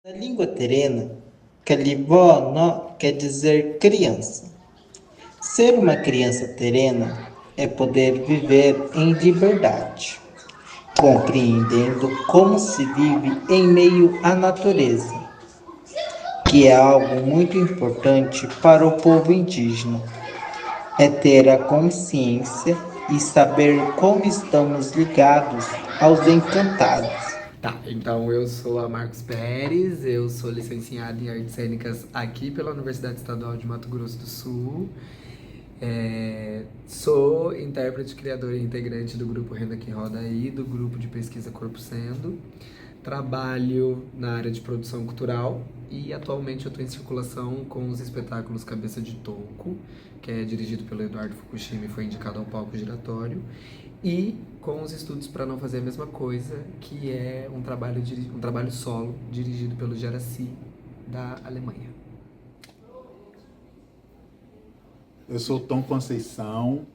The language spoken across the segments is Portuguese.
Na língua terena, Calivó quer dizer criança. Ser uma criança terena é poder viver em liberdade, compreendendo como se vive em meio à natureza, que é algo muito importante para o povo indígena. É ter a consciência e saber como estamos ligados aos encantados. Tá, então eu sou a Marcos Pérez, eu sou licenciado em Artes Cênicas aqui pela Universidade Estadual de Mato Grosso do Sul. Sou intérprete, criador e integrante do grupo Renda que Roda e do grupo de pesquisa Corpo Sendo. Trabalho na área de produção cultural e atualmente eu estou em circulação com os espetáculos Cabeça de Toco, que é dirigido pelo Eduardo Fukushima e foi indicado ao palco giratório, e com os Estudos para Não Fazer a Mesma Coisa, que é um trabalho solo dirigido pelo Jaraci, da Alemanha. Eu sou Tom Conceição,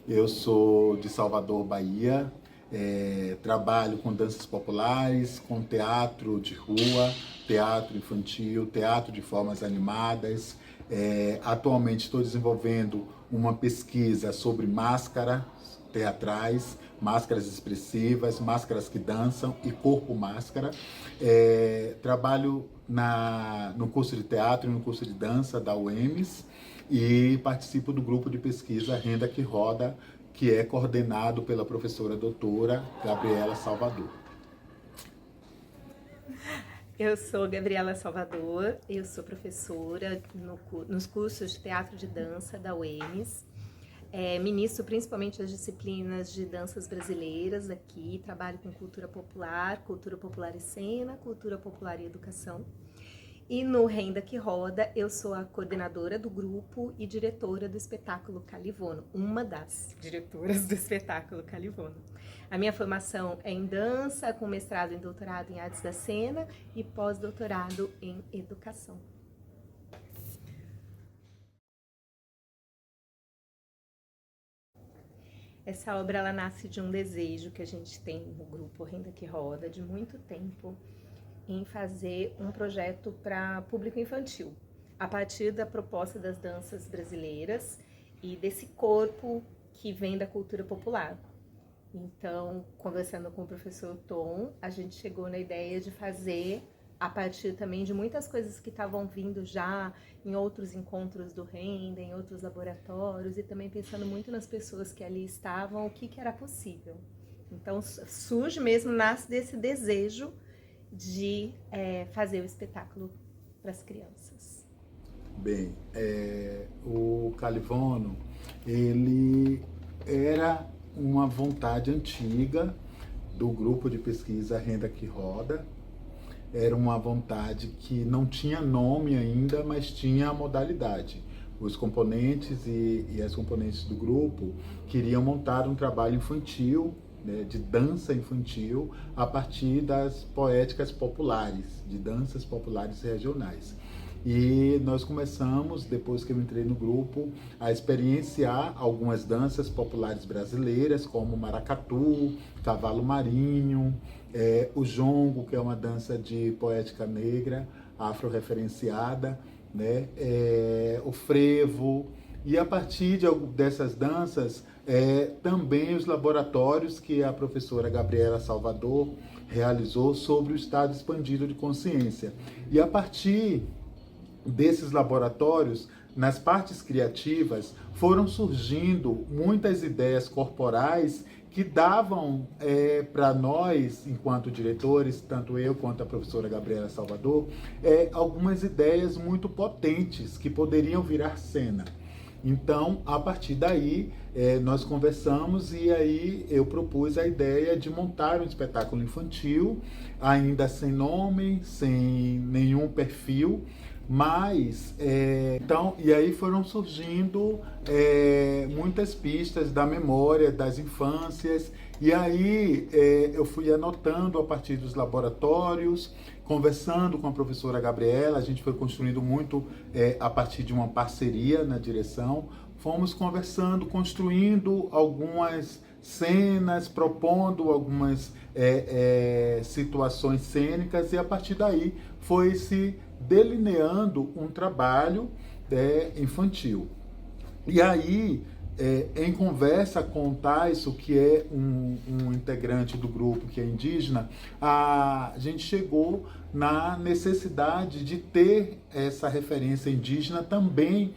eu sou de Salvador, Bahia. Trabalho com danças populares, com teatro de rua, teatro infantil, teatro de formas animadas. Atualmente estou desenvolvendo uma pesquisa sobre máscaras teatrais, máscaras expressivas, máscaras que dançam e corpo máscara. Trabalho no curso de teatro e no curso de dança da UEMS e participo do grupo de pesquisa Renda que Roda, que é coordenado pela professora doutora Gabriela Salvador. Eu sou Gabriela Salvador, eu sou professora nos cursos de teatro de dança da UEMS. Ministro principalmente as disciplinas de danças brasileiras aqui, trabalho com cultura popular e cena, cultura popular e educação. E no Renda que Roda, eu sou a coordenadora do grupo e diretora do espetáculo Calivono, uma das diretoras do espetáculo Calivono. A minha formação é em dança, com mestrado e doutorado em artes da cena e pós-doutorado em educação. Essa obra ela nasce de um desejo que a gente tem no grupo Renda que Roda de muito tempo, em fazer um projeto para público infantil, a partir da proposta das danças brasileiras e desse corpo que vem da cultura popular. Então, conversando com o professor Tom, a gente chegou na ideia de fazer a partir também de muitas coisas que estavam vindo já em outros encontros do Renda, em outros laboratórios, e também pensando muito nas pessoas que ali estavam, o que era possível. Então, surge mesmo, nasce desse desejo de fazer o espetáculo para as crianças. Bem, o Calivono, ele era uma vontade antiga do grupo de pesquisa Renda que Roda. Era uma vontade que não tinha nome ainda, mas tinha a modalidade. Os componentes e as componentes do grupo queriam montar um trabalho infantil, né, de dança infantil, a partir das poéticas populares, de danças populares regionais. E nós começamos, depois que eu entrei no grupo, a experienciar algumas danças populares brasileiras, como maracatu, cavalo marinho, o jongo, que é uma dança de poética negra, afro-referenciada, né? O frevo. E a partir dessas danças, também os laboratórios que a professora Gabriela Salvador realizou sobre o estado expandido de consciência. E a partir desses laboratórios, nas partes criativas, foram surgindo muitas ideias corporais que davam para nós, enquanto diretores, tanto eu quanto a professora Gabriela Salvador, algumas ideias muito potentes que poderiam virar cena. Então, a partir daí, nós conversamos e aí eu propus a ideia de montar um espetáculo infantil, ainda sem nome, sem nenhum perfil, mas, então, e aí foram surgindo muitas pistas da memória, das infâncias, e aí eu fui anotando a partir dos laboratórios, conversando com a professora Gabriela, a gente foi construindo muito a partir de uma parceria na direção, fomos conversando, construindo algumas cenas, propondo algumas situações cênicas, e a partir daí foi se delineando um trabalho infantil. E aí, em conversa com o Taiso, que é um integrante do grupo que é indígena, a gente chegou na necessidade de ter essa referência indígena também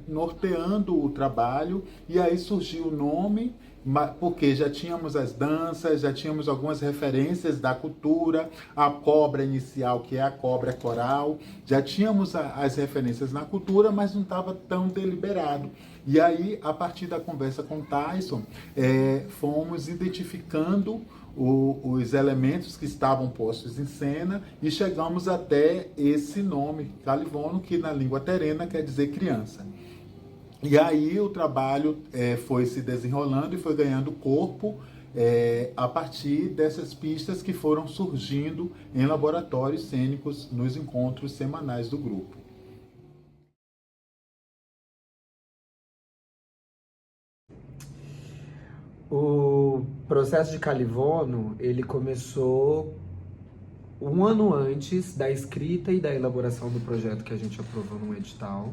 norteando o trabalho, e aí surgiu o nome, porque já tínhamos as danças, já tínhamos algumas referências da cultura, a cobra inicial, que é a cobra coral, já tínhamos as referências na cultura, mas não estava tão deliberado. E aí, a partir da conversa com o Tyson, fomos identificando os elementos que estavam postos em cena e chegamos até esse nome, Calivono, que na língua terena quer dizer criança. E aí o trabalho foi se desenrolando e foi ganhando corpo a partir dessas pistas que foram surgindo em laboratórios cênicos nos encontros semanais do grupo. O processo de Calivono, ele começou um ano antes da escrita e da elaboração do projeto que a gente aprovou no edital.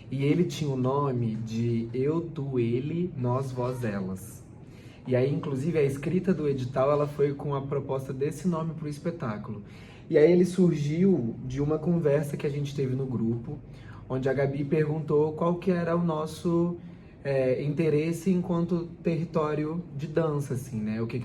E ele tinha o nome de Eu, Tu, Ele, Nós, Vós, Elas. E aí, inclusive, a escrita do edital, ela foi com a proposta desse nome para o espetáculo. E aí ele surgiu de uma conversa que a gente teve no grupo, onde a Gabi perguntou qual que era o nosso interesse enquanto território de dança, assim, né? O que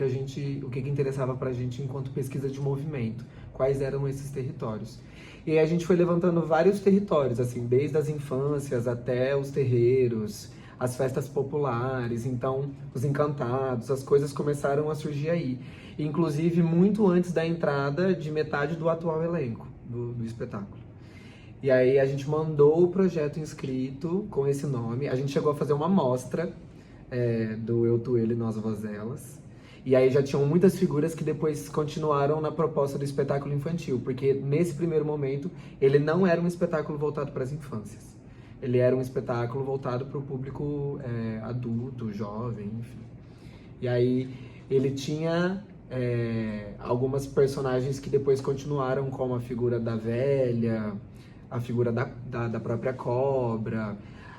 interessava pra gente enquanto pesquisa de movimento, quais eram esses territórios. E aí a gente foi levantando vários territórios, assim, desde as infâncias até os terreiros, as festas populares, então os encantados, as coisas começaram a surgir aí. Inclusive muito antes da entrada de metade do atual elenco do espetáculo. E aí a gente mandou o projeto inscrito com esse nome. A gente chegou a fazer uma amostra do Eu, Tu, Ele, Nós, Vós, Elas. E aí já tinham muitas figuras que depois continuaram na proposta do espetáculo infantil, porque nesse primeiro momento ele não era um espetáculo voltado para as infâncias. Ele era um espetáculo voltado para o público adulto, jovem, enfim. E aí ele tinha algumas personagens que depois continuaram, como a figura da velha, a figura da própria cobra,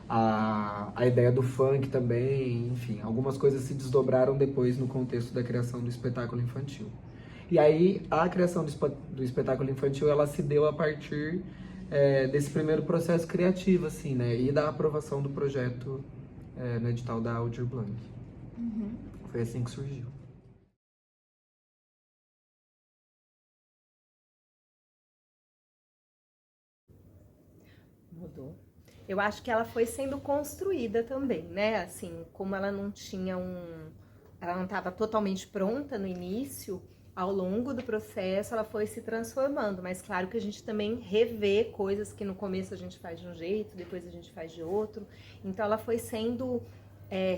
a ideia do funk também, enfim, algumas coisas se desdobraram depois no contexto da criação do espetáculo infantil. E aí a criação do espetáculo infantil, ela se deu a partir desse primeiro processo criativo, assim, né, e da aprovação do projeto no edital da Aldir Blanc. Uhum. Foi assim que surgiu. Mudou. Eu acho que ela foi sendo construída também, né? Assim, como ela não tinha ela não estava totalmente pronta no início, ao longo do processo ela foi se transformando, mas claro que a gente também revê coisas que no começo a gente faz de um jeito, depois a gente faz de outro, então ela foi sendo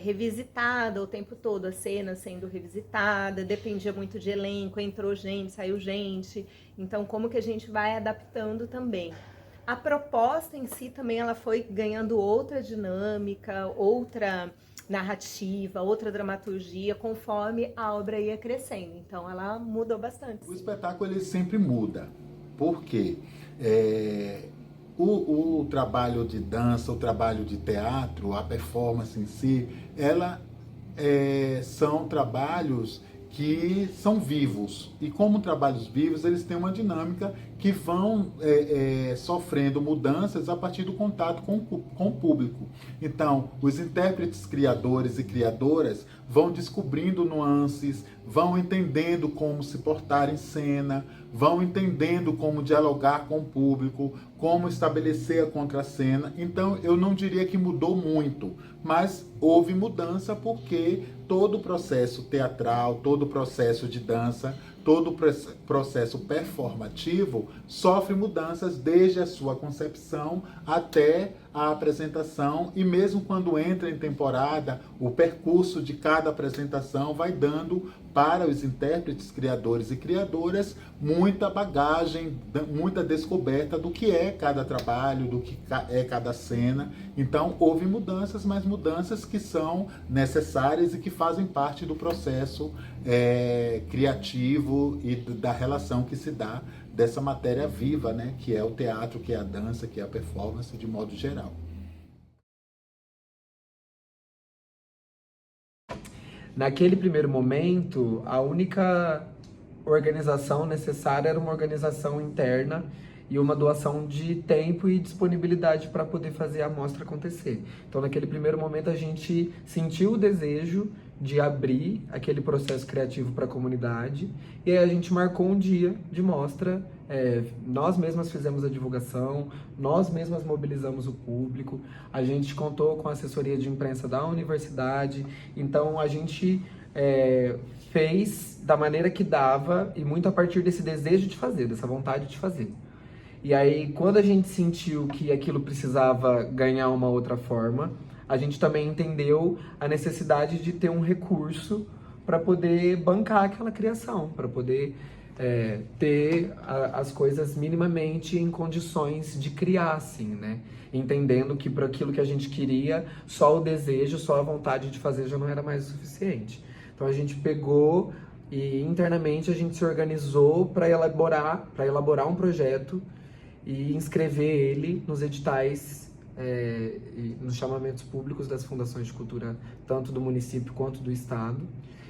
revisitada o tempo todo, a cena sendo revisitada, dependia muito de elenco, entrou gente, saiu gente, então como que a gente vai adaptando também. A proposta em si também ela foi ganhando outra dinâmica, outra narrativa, outra dramaturgia, conforme a obra ia crescendo. Então ela mudou bastante. O espetáculo ele sempre muda. Por quê? O trabalho de dança, o trabalho de teatro, a performance em si, são trabalhos que são vivos. E como trabalhos vivos, eles têm uma dinâmica que vão sofrendo mudanças a partir do contato com o público. Então, os intérpretes criadores e criadoras vão descobrindo nuances, vão entendendo como se portar em cena, vão entendendo como dialogar com o público, como estabelecer a contracena. Então, eu não diria que mudou muito, mas houve mudança porque todo o processo teatral, todo o processo de dança, todo o processo performativo sofre mudanças desde a sua concepção até a apresentação, e mesmo quando entra em temporada, o percurso de cada apresentação vai dando para os intérpretes, criadores e criadoras, muita bagagem, muita descoberta do que é cada trabalho, do que é cada cena. Então, houve mudanças, mas mudanças que são necessárias e que fazem parte do processo criativo e da relação que se dá dessa matéria viva, né? Que é o teatro, que é a dança, que é a performance, de modo geral. Naquele primeiro momento, a única organização necessária era uma organização interna e uma doação de tempo e disponibilidade para poder fazer a mostra acontecer. Então, naquele primeiro momento, a gente sentiu o desejo de abrir aquele processo criativo para a comunidade, e aí a gente marcou um dia de mostra. Nós mesmas fizemos a divulgação, nós mesmas mobilizamos o público, a gente contou com a assessoria de imprensa da universidade, então a gente fez da maneira que dava e muito a partir desse desejo de fazer, dessa vontade de fazer. E aí, quando a gente sentiu que aquilo precisava ganhar uma outra forma, a gente também entendeu a necessidade de ter um recurso para poder bancar aquela criação, para poder ter as coisas minimamente em condições de criar, assim, né? Entendendo que para aquilo que a gente queria, só o desejo, só a vontade de fazer já não era mais o suficiente. Então a gente pegou e internamente a gente se organizou para elaborar um projeto e inscrever ele nos editais e nos chamamentos públicos das fundações de cultura, tanto do município quanto do estado.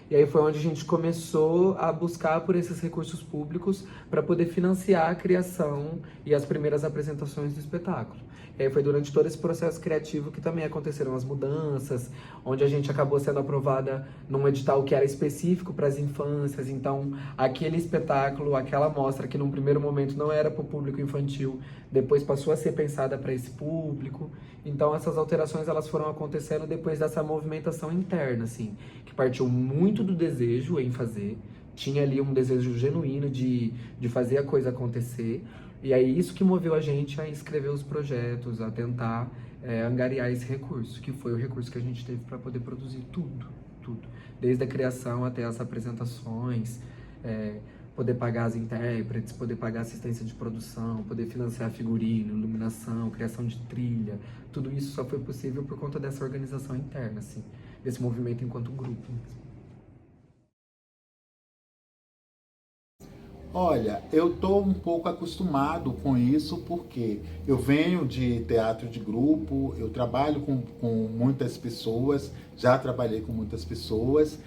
E aí foi onde a gente começou a buscar por esses recursos públicos para poder financiar a criação e as primeiras apresentações do espetáculo. E aí foi durante todo esse processo criativo que também aconteceram as mudanças, onde a gente acabou sendo aprovada num edital que era específico para as infâncias. Então, aquele espetáculo, aquela mostra que num primeiro momento não era para o público infantil, depois passou a ser pensada para esse público. Então, essas alterações elas foram acontecendo depois dessa movimentação interna, assim, que partiu muito do desejo em fazer. Tinha ali um desejo genuíno de fazer a coisa acontecer. E aí isso que moveu a gente a escrever os projetos, a tentar angariar esse recurso, que foi o recurso que a gente teve para poder produzir tudo. Desde a criação até as apresentações, poder pagar as intérpretes, poder pagar assistência de produção, poder financiar figurino, iluminação, criação de trilha. Tudo isso só foi possível por conta dessa organização interna, assim, desse movimento enquanto grupo mesmo. Olha, eu estou um pouco acostumado com isso porque eu venho de teatro de grupo, eu trabalho com muitas pessoas, já trabalhei com muitas pessoas,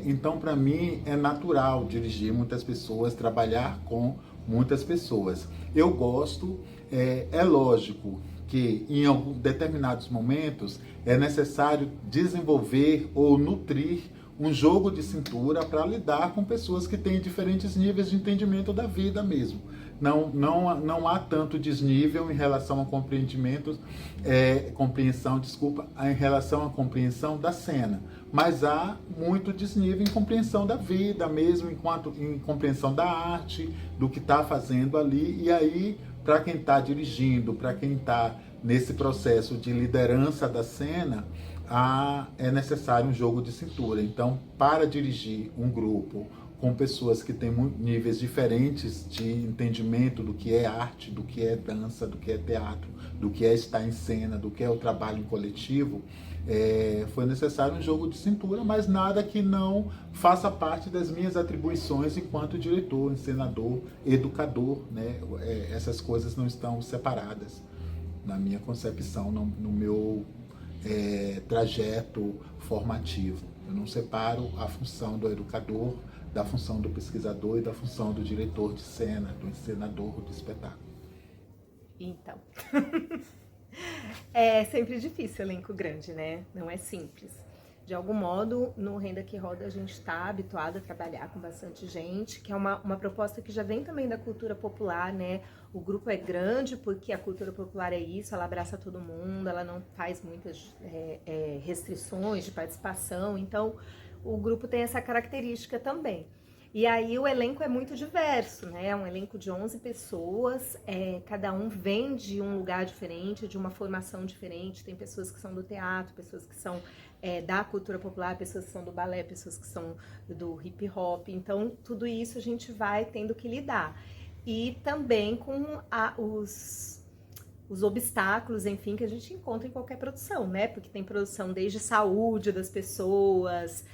então para mim é natural dirigir muitas pessoas, trabalhar com muitas pessoas. Eu gosto, é lógico que em determinados momentos é necessário desenvolver ou nutrir um jogo de cintura para lidar com pessoas que têm diferentes níveis de entendimento da vida mesmo. Não há tanto desnível em relação ao em relação à compreensão da cena, mas há muito desnível em compreensão da vida mesmo, em compreensão da arte, do que está fazendo ali. E aí, para quem está dirigindo, para quem está nesse processo de liderança da cena, é necessário um jogo de cintura. Então, para dirigir um grupo com pessoas que têm níveis diferentes de entendimento do que é arte, do que é dança, do que é teatro, do que é estar em cena, do que é o trabalho em coletivo, foi necessário um jogo de cintura, mas nada que não faça parte das minhas atribuições enquanto diretor, encenador, educador, né? Essas coisas não estão separadas na minha concepção, no meu trajeto formativo. Eu não separo a função do educador da função do pesquisador e da função do diretor de cena, do encenador do espetáculo. Então, é sempre difícil elenco grande, né? Não é simples. De algum modo, no Renda que Roda, a gente está habituado a trabalhar com bastante gente, que é uma proposta que já vem também da cultura popular, né? O grupo é grande porque a cultura popular é isso, ela abraça todo mundo, ela não faz muitas restrições de participação, então o grupo tem essa característica também. E aí o elenco é muito diverso, né? É um elenco de 11 pessoas, cada um vem de um lugar diferente, de uma formação diferente. Tem pessoas que são do teatro, pessoas que são da cultura popular, pessoas que são do balé, pessoas que são do hip hop. Então, tudo isso a gente vai tendo que lidar. E também com os obstáculos, enfim, que a gente encontra em qualquer produção, né? Porque tem produção desde saúde das pessoas,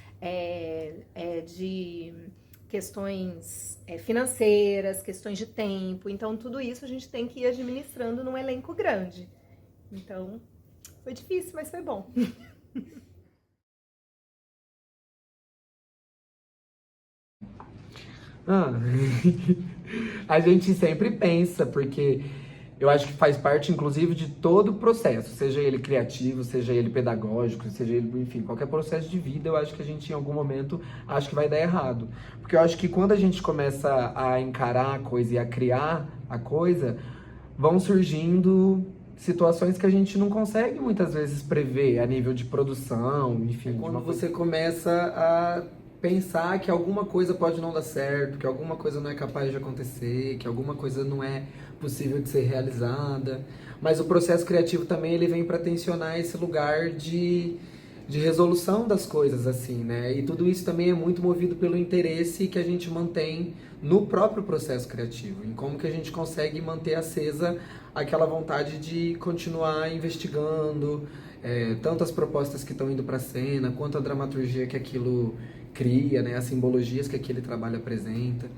de questões financeiras, questões de tempo. Então, tudo isso a gente tem que ir administrando num elenco grande. Então, foi difícil, mas foi bom. Ah, a gente sempre pensa, porque eu acho que faz parte, inclusive, de todo o processo, seja ele criativo, seja ele pedagógico, seja ele, enfim, qualquer processo de vida, eu acho que a gente, em algum momento, acho que vai dar errado. Porque eu acho que quando a gente começa a encarar a coisa e a criar a coisa, vão surgindo situações que a gente não consegue muitas vezes prever a nível de produção, enfim. Quando você começa a pensar que alguma coisa pode não dar certo, que alguma coisa não é capaz de acontecer, que alguma coisa não é possível de ser realizada. Mas o processo criativo também ele vem para tensionar esse lugar de resolução das coisas, assim, né? E tudo isso também é muito movido pelo interesse que a gente mantém no próprio processo criativo, em como que a gente consegue manter acesa aquela vontade de continuar investigando, tanto as propostas que estão indo para a cena, quanto a dramaturgia que aquilo cria, né? As simbologias que aquele trabalho apresenta.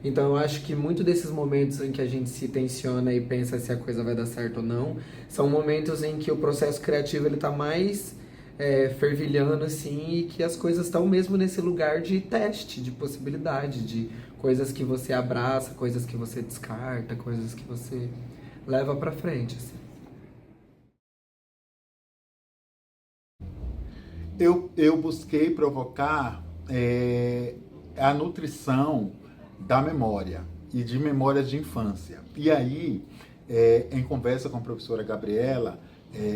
Então eu acho que muito desses momentos em que a gente se tensiona e pensa se a coisa vai dar certo ou não, são momentos em que o processo criativo ele tá mais fervilhando assim, e que as coisas estão mesmo nesse lugar de teste, de possibilidade, de coisas que você abraça, coisas que você descarta, coisas que você leva pra frente, assim. Eu busquei provocar a nutrição da memória e de memórias de infância. E aí, em conversa com a professora Gabriela,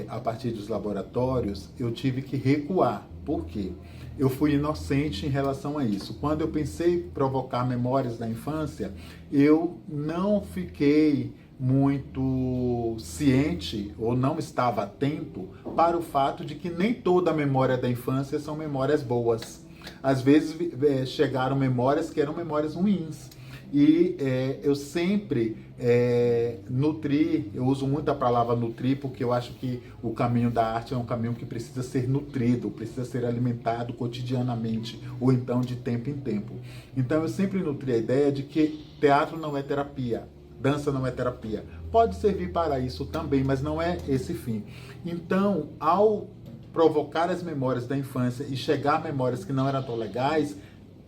a partir dos laboratórios, eu tive que recuar. Por quê? Eu fui inocente em relação a isso. Quando eu pensei em provocar memórias da infância, eu não fiquei muito ciente ou não estava atento para o fato de que nem toda a memória da infância são memórias boas. Às vezes chegaram memórias que eram memórias ruins. E eu sempre nutri, eu uso muito a palavra nutrir porque eu acho que o caminho da arte é um caminho que precisa ser nutrido, precisa ser alimentado cotidianamente ou então de tempo em tempo. Então eu sempre nutri a ideia de que teatro não é terapia, dança não é terapia. Pode servir para isso também, mas não é esse fim. Então, ao provocar as memórias da infância e chegar a memórias que não eram tão legais,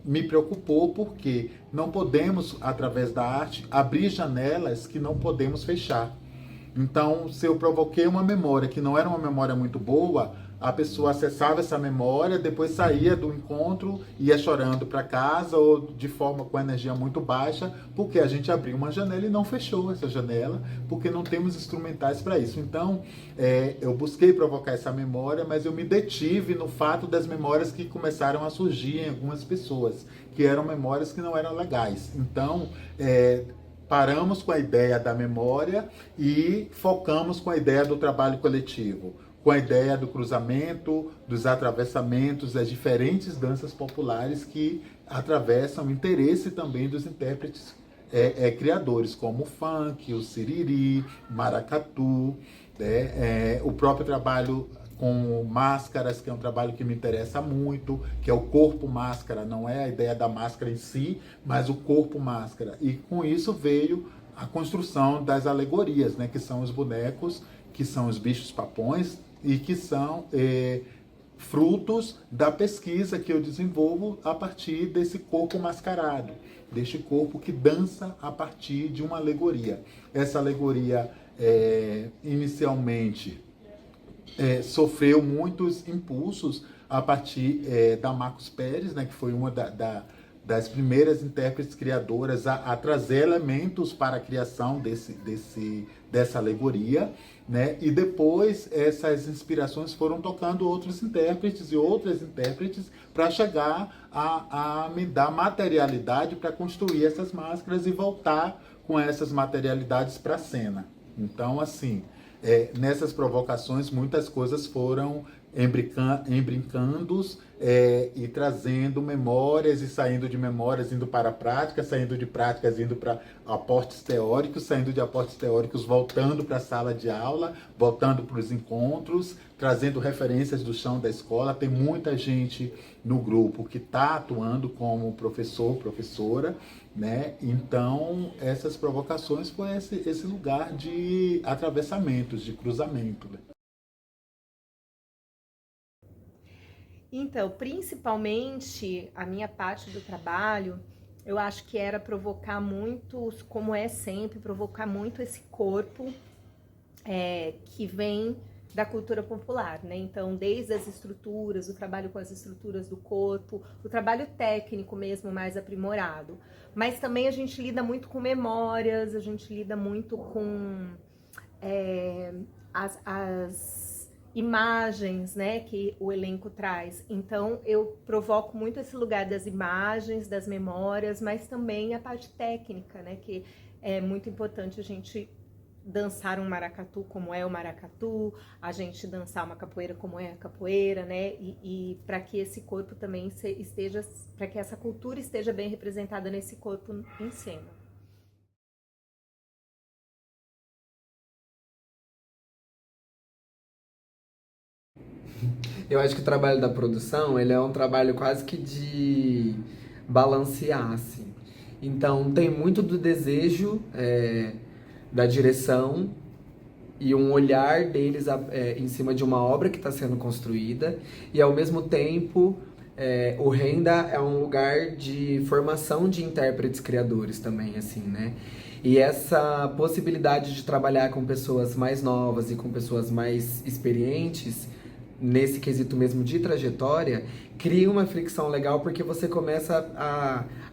me preocupou porque não podemos, através da arte, abrir janelas que não podemos fechar. Então, se eu provoquei uma memória que não era uma memória muito boa, a pessoa acessava essa memória, depois saía do encontro, ia chorando para casa ou de forma com energia muito baixa, porque a gente abriu uma janela e não fechou essa janela, porque não temos instrumentais para isso. Então, eu busquei provocar essa memória, mas eu me detive no fato das memórias que começaram a surgir em algumas pessoas, que eram memórias que não eram legais. Então, paramos com a ideia da memória e focamos com a ideia do trabalho coletivo, com a ideia do cruzamento, dos atravessamentos, das diferentes danças populares que atravessam o interesse também dos intérpretes criadores, como o funk, o siriri, maracatu, o próprio trabalho com máscaras, que é um trabalho que me interessa muito, que é o corpo máscara, não é a ideia da máscara em si, mas o corpo máscara. E com isso veio a construção das alegorias, né, que são os bonecos, que são os bichos papões, e que são frutos da pesquisa que eu desenvolvo a partir desse corpo mascarado, deste corpo que dança a partir de uma alegoria. Essa alegoria, inicialmente, sofreu muitos impulsos a partir da Marcos Pérez, né, que foi uma das primeiras intérpretes criadoras a trazer elementos para a criação dessa alegoria, né? E depois essas inspirações foram tocando outros intérpretes e outras intérpretes para chegar a me dar materialidade para construir essas máscaras e voltar com essas materialidades para a cena. Então, assim, nessas provocações muitas coisas foram embrincando e trazendo memórias e saindo de memórias, indo para a prática, saindo de práticas, indo para aportes teóricos, saindo de aportes teóricos, voltando para a sala de aula, voltando para os encontros, trazendo referências do chão da escola. Tem muita gente no grupo que está atuando como professor, professora, né? Então, essas provocações foi esse lugar de atravessamentos, de cruzamento, né? Então, principalmente a minha parte do trabalho, eu acho que era provocar muito, como é sempre, provocar muito esse corpo que vem da cultura popular, né? Então, desde as estruturas, o trabalho com as estruturas do corpo, o trabalho técnico mesmo mais aprimorado. Mas também a gente lida muito com memórias, a gente lida muito com as imagens, né, que o elenco traz. Então, eu provoco muito esse lugar das imagens, das memórias, mas também a parte técnica, né, que é muito importante a gente dançar um maracatu como é o maracatu, a gente dançar uma capoeira como é a capoeira, né, e para que esse corpo também esteja, para que essa cultura esteja bem representada nesse corpo em cena. Eu acho que o trabalho da produção, ele é um trabalho quase que de balancear, assim. Então, tem muito do desejo da direção e um olhar deles em cima de uma obra que está sendo construída, e ao mesmo tempo o Renda é um lugar de formação de intérpretes criadores também, assim, né? E essa possibilidade de trabalhar com pessoas mais novas e com pessoas mais experientes, nesse quesito mesmo de trajetória, cria uma fricção legal, porque você começa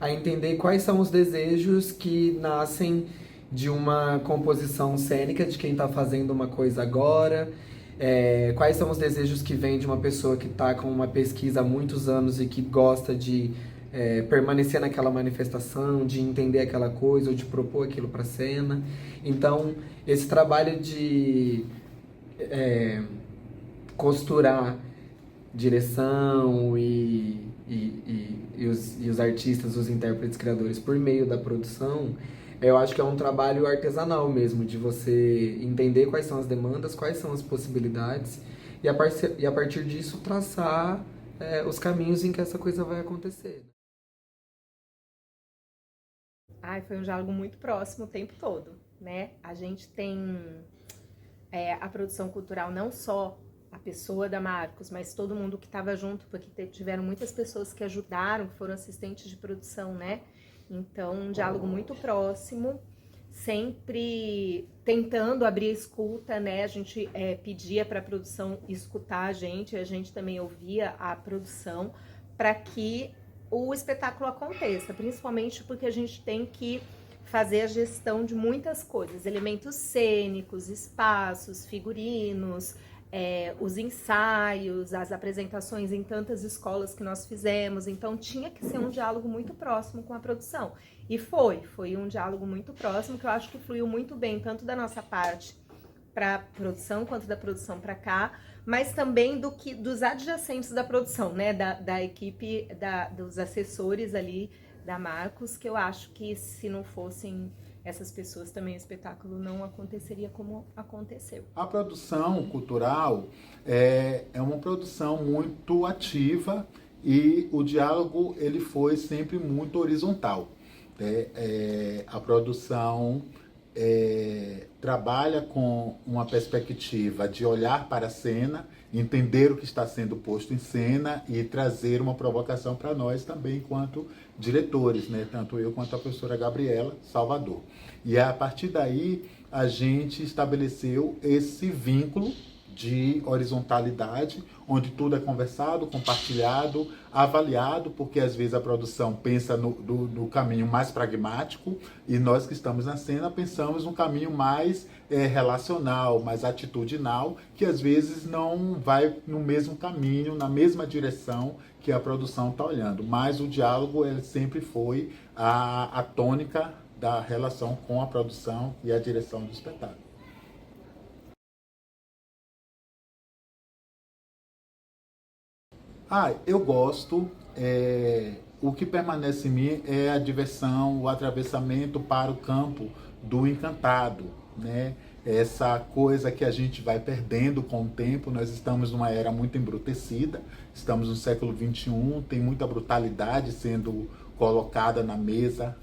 a entender quais são os desejos que nascem de uma composição cênica de quem está fazendo uma coisa agora, quais são os desejos que vêm de uma pessoa que está com uma pesquisa há muitos anos e que gosta de permanecer naquela manifestação, de entender aquela coisa ou de propor aquilo para a cena. Então, esse trabalho de costurar direção e os artistas, os intérpretes criadores por meio da produção, eu acho que é um trabalho artesanal mesmo, de você entender quais são as demandas, quais são as possibilidades e a partir disso traçar os caminhos em que essa coisa vai acontecer. Foi um diálogo muito próximo o tempo todo, né? A gente tem a produção cultural, não só a pessoa da Marcos, mas todo mundo que estava junto, porque tiveram muitas pessoas que ajudaram, que foram assistentes de produção, né? Então, um diálogo muito próximo, sempre tentando abrir a escuta, né? A gente pedia para a produção escutar a gente também ouvia a produção para que o espetáculo aconteça, principalmente porque a gente tem que fazer a gestão de muitas coisas, elementos cênicos, espaços, figurinos, os ensaios, as apresentações em tantas escolas que nós fizemos. Então tinha que ser um diálogo muito próximo com a produção. E foi um diálogo muito próximo, que eu acho que fluiu muito bem, tanto da nossa parte para a produção, quanto da produção para cá, mas também dos adjacentes da produção, né? Da equipe, dos assessores ali da Marcos, que eu acho que se não fossem essas pessoas também, o espetáculo não aconteceria como aconteceu. A produção cultural é uma produção muito ativa e o diálogo ele foi sempre muito horizontal. A produção trabalha com uma perspectiva de olhar para a cena, entender o que está sendo posto em cena e trazer uma provocação para nós também enquanto diretores, né? Tanto eu quanto a professora Gabriela Salvador. E a partir daí a gente estabeleceu esse vínculo, de horizontalidade, onde tudo é conversado, compartilhado, avaliado, porque às vezes a produção pensa no caminho mais pragmático e nós que estamos na cena pensamos no caminho mais relacional, mais atitudinal, que às vezes não vai no mesmo caminho, na mesma direção que a produção está olhando. Mas o diálogo ele sempre foi a tônica da relação com a produção e a direção do espetáculo. Eu gosto. O que permanece em mim é a diversão, o atravessamento para o campo do encantado, né? Essa coisa que a gente vai perdendo com o tempo. Nós estamos numa era muito embrutecida, estamos no século XXI, tem muita brutalidade sendo colocada na mesa,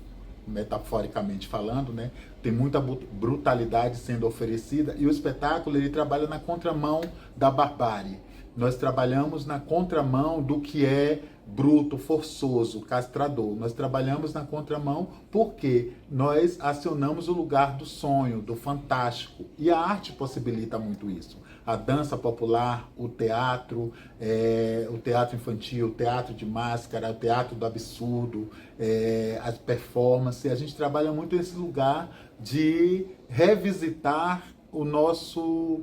metaforicamente falando, né? Tem muita brutalidade sendo oferecida e o espetáculo ele trabalha na contramão da barbárie. Nós trabalhamos na contramão do que é bruto, forçoso, castrador. Nós trabalhamos na contramão porque nós acionamos o lugar do sonho, do fantástico. E a arte possibilita muito isso. A dança popular, o teatro infantil, o teatro de máscara, o teatro do absurdo, as performances. A gente trabalha muito nesse lugar de revisitar o nosso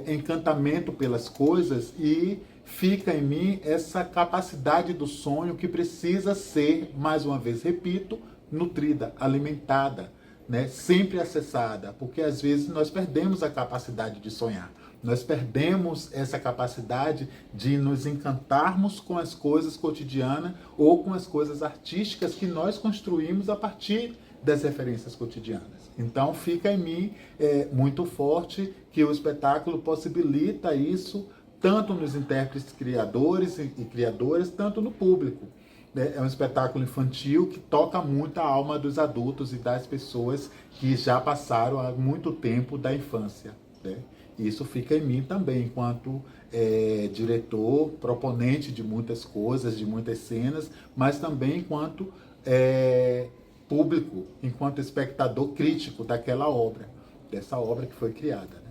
encantamento pelas coisas e fica em mim essa capacidade do sonho que precisa ser, mais uma vez repito, nutrida, alimentada, né? Sempre acessada, porque às vezes nós perdemos a capacidade de sonhar, nós perdemos essa capacidade de nos encantarmos com as coisas cotidianas ou com as coisas artísticas que nós construímos a partir das referências cotidianas. Então fica em mim muito forte que o espetáculo possibilita isso tanto nos intérpretes criadores e criadoras, tanto no público. É um espetáculo infantil que toca muito a alma dos adultos e das pessoas que já passaram há muito tempo da infância, né? Isso fica em mim também, enquanto diretor, proponente de muitas coisas, de muitas cenas, mas também enquanto público, enquanto espectador crítico daquela obra, dessa obra que foi criada, né?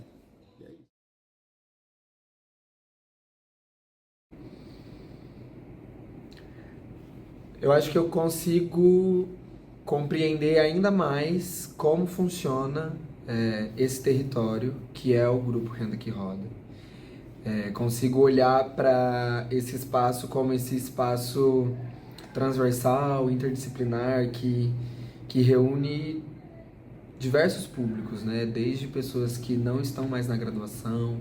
Eu acho que eu consigo compreender ainda mais como funciona esse território, que é o Grupo Renda que Roda. Consigo olhar para esse espaço como esse espaço transversal, interdisciplinar, que reúne diversos públicos, né? Desde pessoas que não estão mais na graduação,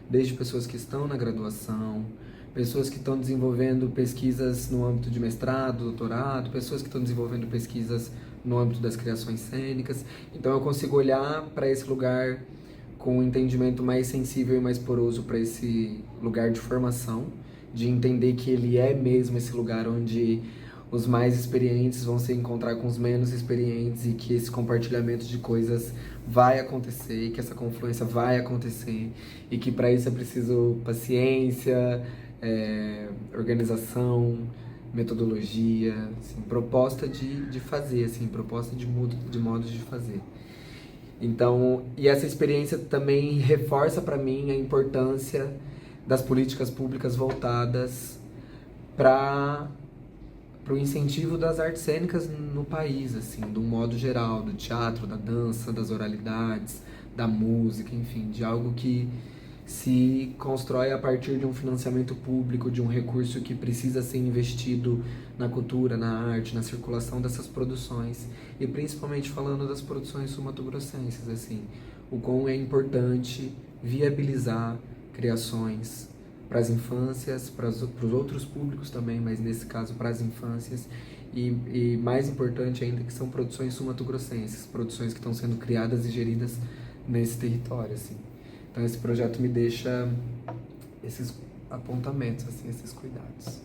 desde pessoas que estão na graduação, pessoas que estão desenvolvendo pesquisas no âmbito de mestrado, doutorado, pessoas que estão desenvolvendo pesquisas no âmbito das criações cênicas. Então eu consigo olhar para esse lugar com um entendimento mais sensível e mais poroso para esse lugar de formação, de entender que ele é mesmo esse lugar onde os mais experientes vão se encontrar com os menos experientes e que esse compartilhamento de coisas vai acontecer, e que essa confluência vai acontecer e que para isso é preciso paciência, organização, metodologia, assim, proposta de fazer, assim, proposta de modos de fazer. Então, e essa experiência também reforça para mim a importância das políticas públicas voltadas para o incentivo das artes cênicas no país, assim, de um modo geral, do teatro, da dança, das oralidades, da música, enfim, de algo que se constrói a partir de um financiamento público, de um recurso que precisa ser investido na cultura, na arte, na circulação dessas produções, e principalmente falando das produções sul-mato-grossenses, assim, o quão é importante viabilizar criações para as infâncias, para os outros públicos também, mas nesse caso para as infâncias, e mais importante ainda que são produções sul-mato-grossenses, produções que estão sendo criadas e geridas nesse território, assim. Então esse projeto me deixa esses apontamentos, assim, esses cuidados.